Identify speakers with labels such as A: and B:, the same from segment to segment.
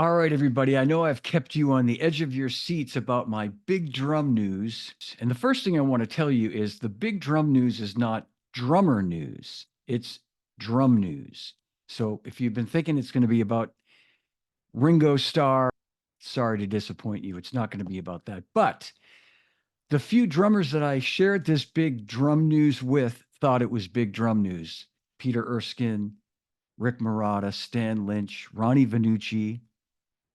A: All right, everybody. I know I've kept you on the edge of your seats about my big drum news. And the first thing I want to tell you is the big drum news is not drummer news, it's drum news. So if you've been thinking it's going to be about Ringo Starr, sorry to disappoint you. It's not going to be about that. But the few drummers that I shared this big drum news with thought it was big drum news. Peter Erskine, Rick Marotta, Stan Lynch, Ronnie Vannucci.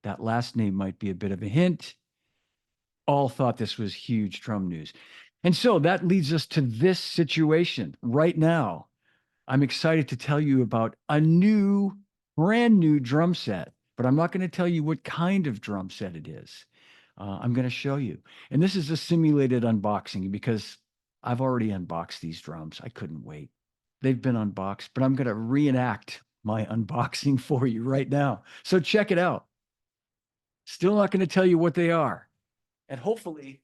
A: That last name might be a bit of a hint. All thought this was huge drum news. And so that leads us to this situation right now. I'm excited to tell you about a brand new drum set, but I'm not going to tell you what kind of drum set it is. I'm going to show you. And this is a simulated unboxing because I've already unboxed these drums. I couldn't wait. They've been unboxed, but I'm going to reenact my unboxing for you right now. So check it out. Still not going to tell you what they are. And hopefully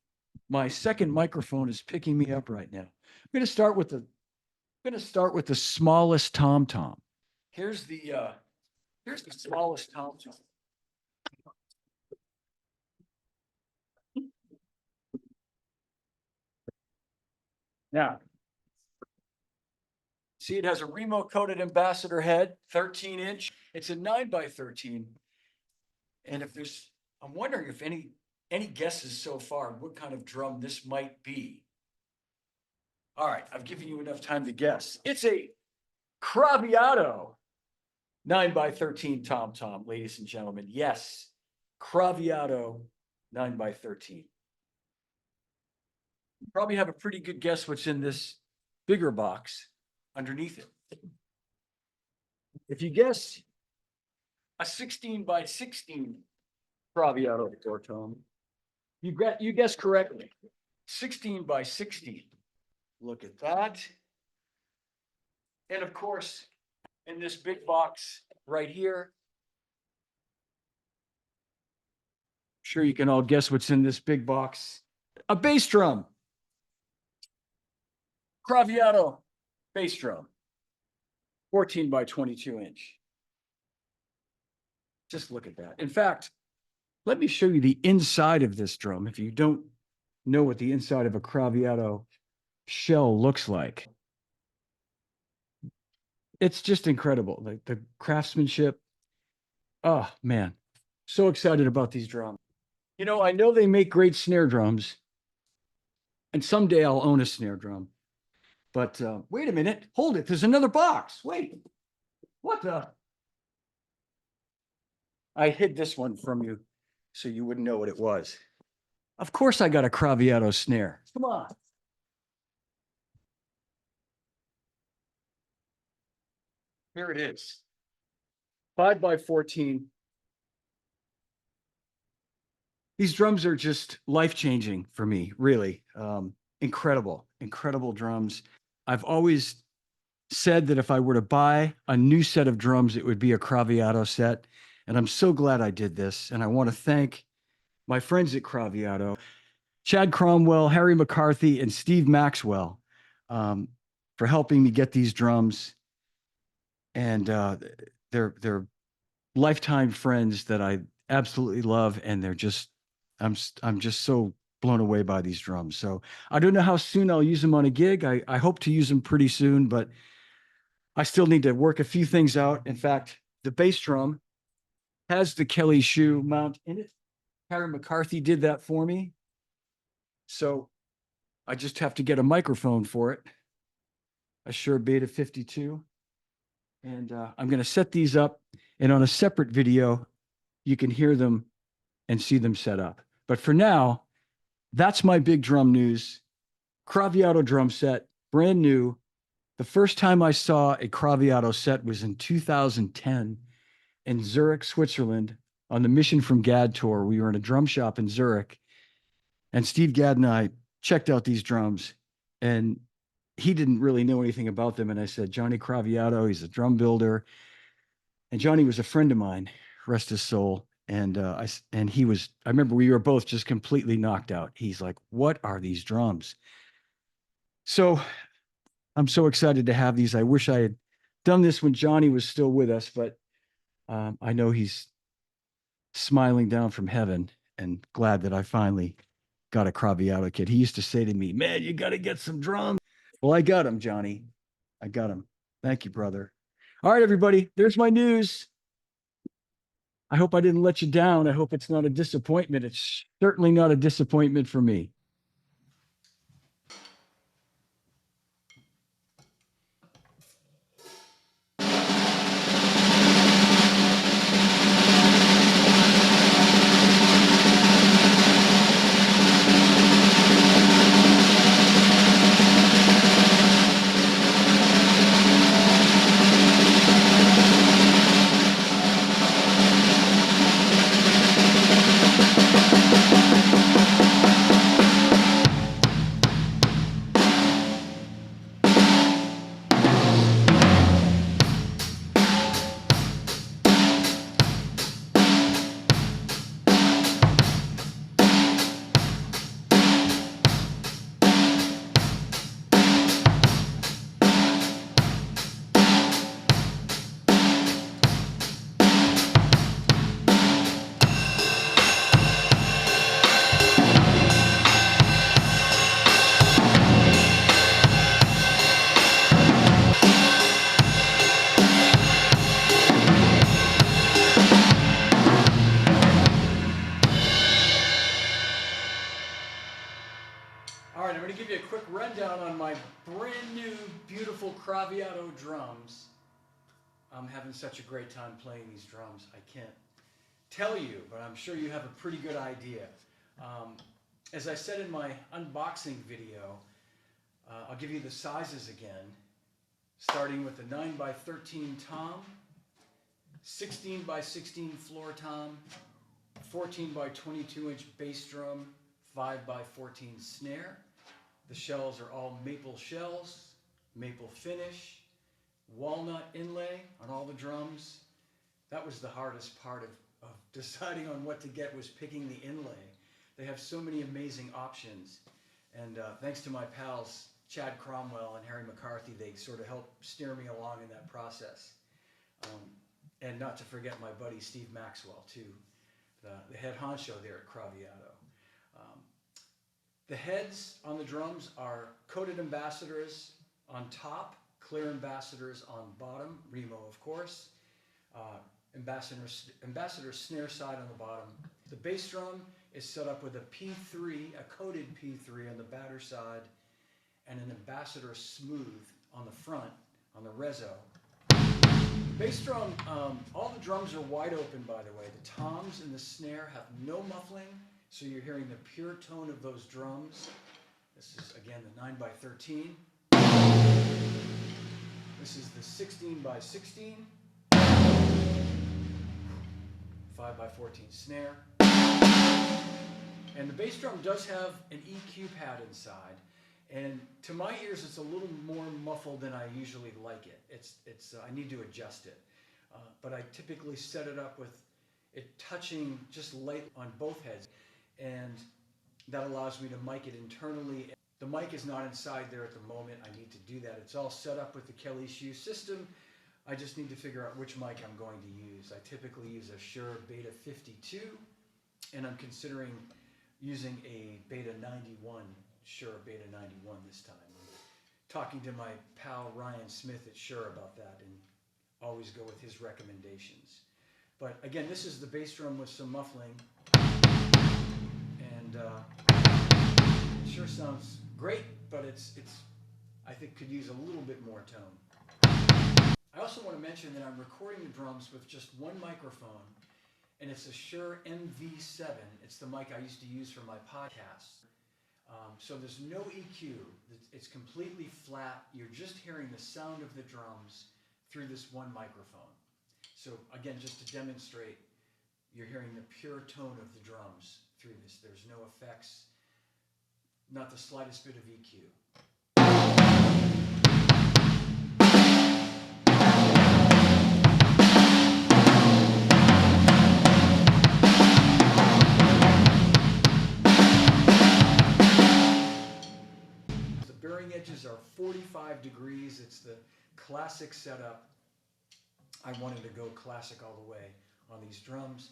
A: my second microphone is picking me up right now. I'm going to start with the smallest tom-tom. Here's the smallest tom-tom. Now, see, it has a remote-coated ambassador head, 13-inch. It's a 9x13. And I'm wondering if any guesses so far what kind of drum this might be. All right, I've given you enough time to guess. It's a Craviotto 9x13 tom-tom, ladies and gentlemen. Yes, Craviotto 9x13. You probably have a pretty good guess what's in this bigger box underneath it. If you guess a 16x16 Craviotto door tom, you guess correctly. 16x16. Look at that. And of course, in this big box right here, I'm sure you can all guess what's in this big box. A bass drum. Craviotto bass drum. 14x22-inch. Just look at that. In fact, let me show you the inside of this drum if you don't know what the inside of a Craviotto shell looks like. It's just incredible. Like the craftsmanship. Oh, man. So excited about these drums. You know, I know they make great snare drums, and someday I'll own a snare drum. But wait a minute. Hold it. There's another box. Wait. What the? I hid this one from you so you wouldn't know what it was. Of course I got a Craviotto snare. Come on. Here it is. 5x14. These drums are just life-changing for me, really. Incredible, incredible drums. I've always said that if I were to buy a new set of drums, it would be a Craviotto set. And I'm so glad I did this. And I want to thank my friends at Craviotto, Chad Cromwell, Harry McCarthy, and Steve Maxwell, for helping me get these drums. And they're lifetime friends that I absolutely love, and I'm just so blown away by these drums. So I don't know how soon I'll use them on a gig. I hope to use them pretty soon, but I still need to work a few things out. In fact, the bass drum has the Kelly shoe mount in it. Harry McCarthy did that for me. So I just have to get a microphone for it. A Shure Beta 52. And I'm going to set these up, and on a separate video, you can hear them and see them set up. But for now, that's my big drum news. Craviotto drum set, brand new. The first time I saw a Craviotto set was in 2010 in Zurich, Switzerland, on the Mission from Gad tour. We were in a drum shop in Zurich, and Steve Gadd and I checked out these drums, and he didn't really know anything about them. And I said, Johnny Craviotto, he's a drum builder. And Johnny was a friend of mine, rest his soul. And I remember we were both just completely knocked out. He's like, what are these drums? So I'm so excited to have these. I wish I had done this when Johnny was still with us, but I know he's smiling down from heaven and glad that I finally got a Craviotto kit. He used to say to me, "Man, you got to get some drums." Well, I got them, Johnny. I got them. Thank you, brother. All right, everybody. There's my news. I hope I didn't let you down. I hope it's not a disappointment. It's certainly not a disappointment for me. All right, I'm going to give you a quick rundown on my brand new, beautiful Craviotto drums. I'm having such a great time playing these drums. I can't tell you, but I'm sure you have a pretty good idea. As I said in my unboxing video, I'll give you the sizes again, starting with the 9x13 tom, 16x16 floor tom, 14x22-inch bass drum, 5x14 snare. The shells are all maple shells, maple finish, walnut inlay on all the drums. That was the hardest part of deciding on what to get, was picking the inlay. They have so many amazing options. And thanks to my pals, Chad Cromwell and Harry McCarthy, they sort of helped steer me along in that process. And not to forget my buddy Steve Maxwell, too, the head honcho there at Craviotto. The heads on the drums are coated ambassadors on top, clear ambassadors on bottom, Remo of course, ambassador snare side on the bottom. The bass drum is set up with a P3, a coated P3 on the batter side, and an ambassador smooth on the front, on the Rezo. Bass drum, all the drums are wide open, by the way. The toms and the snare have no muffling, so you're hearing the pure tone of those drums. This is, again, the 9x13. This is the 16x16, 5x14 snare. And the bass drum does have an EQ pad inside. And to my ears, it's a little more muffled than I usually like it. I need to adjust it. But I typically set it up with it touching just light on both heads. And that allows me to mic it internally. The mic is not inside there at the moment. I need to do that. It's all set up with the Kelly Shure system. I just need to figure out which mic I'm going to use. I typically use a Shure Beta 52, and I'm considering using a Beta 91, Shure Beta 91 this time. I'm talking to my pal Ryan Smith at Shure about that, and always go with his recommendations. But again, this is the bass drum with some muffling, and it sure sounds great, but it's I think could use a little bit more tone. I also want to mention that I'm recording the drums with just one microphone, and it's a Shure MV7. It's the mic I used to use for my podcasts. So there's no EQ. It's completely flat. You're just hearing the sound of the drums through this one microphone. So again, just to demonstrate, you're hearing the pure tone of the drums through this. There's no effects, not the slightest bit of EQ. The bearing edges are 45 degrees. It's the classic setup. I wanted to go classic all the way on these drums.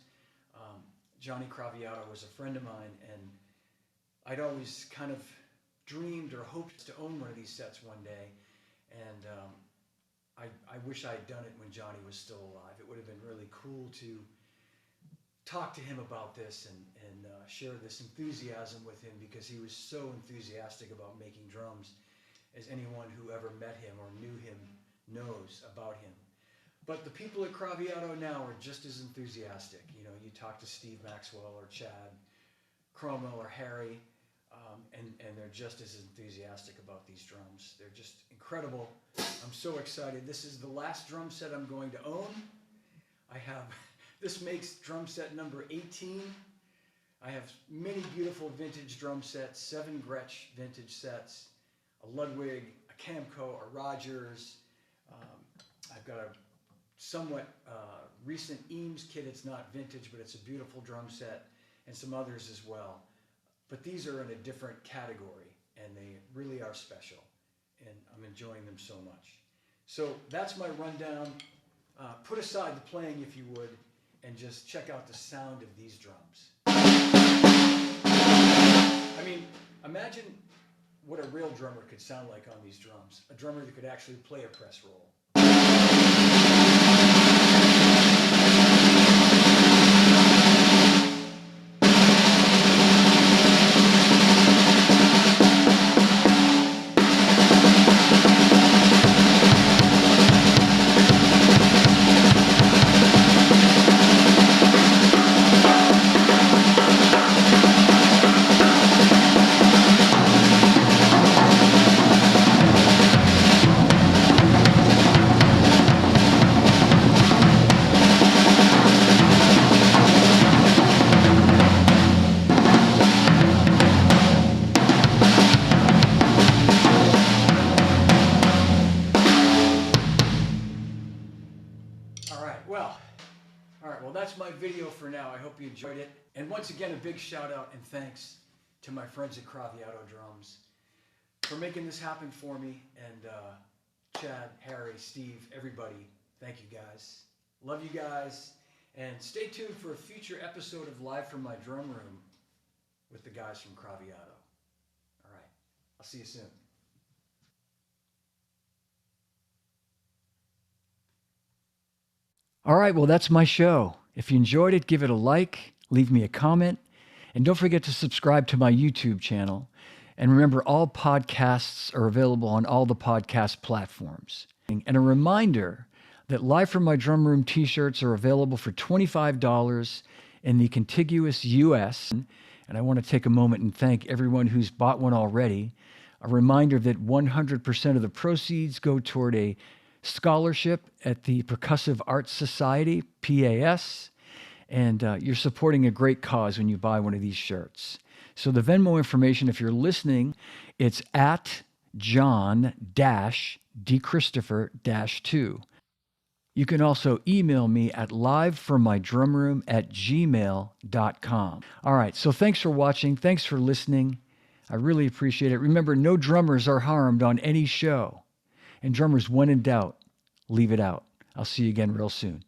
A: Johnny Craviotto was a friend of mine, and I'd always kind of dreamed or hoped to own one of these sets one day. And I wish I had done it when Johnny was still alive. It would have been really cool to talk to him about this and share this enthusiasm with him, because he was so enthusiastic about making drums, as anyone who ever met him or knew him knows about him. But the people at Craviotto now are just as enthusiastic. You know, you talk to Steve Maxwell or Chad Cromwell or Harry, and they're just as enthusiastic about these drums. They're just incredible. I'm so excited. This is the last drum set I'm going to own. This makes drum set number 18. I have many beautiful vintage drum sets, 7 Gretsch vintage sets, a Ludwig, a Camco, a Rogers. I've got a somewhat recent Eames kit. It's not vintage, but it's a beautiful drum set, and some others as well. But these are in a different category, and they really are special, and I'm enjoying them so much. So that's my rundown. Put aside the playing, if you would, and just check out the sound of these drums. I mean, imagine what a real drummer could sound like on these drums. A drummer that could actually play a press roll. Well, that's my video for now. I hope you enjoyed it. And once again, a big shout out and thanks to my friends at Craviotto Drums for making this happen for me. And Chad, Harry, Steve, everybody, thank you guys. Love you guys. And stay tuned for a future episode of Live from My Drum Room with the guys from Craviotto. All right. I'll see you soon. All right, well, that's my show. If you enjoyed it, give it a like, leave me a comment, and don't forget to subscribe to my YouTube channel. And remember, all podcasts are available on all the podcast platforms. And a reminder that Live from My Drum Room t-shirts are available for $25 in the contiguous U.S. And I want to take a moment and thank everyone who's bought one already. A reminder that 100% of the proceeds go toward a scholarship at the Percussive Arts Society, PAS, and you're supporting a great cause when you buy one of these shirts. So the Venmo information, if you're listening, it's at John-DChristopher-2. You can also email me at livefrommydrumroom@gmail.com. All right, so thanks for watching. Thanks for listening. I really appreciate it. Remember, no drummers are harmed on any show. And drummers, when in doubt, leave it out. I'll see you again real soon.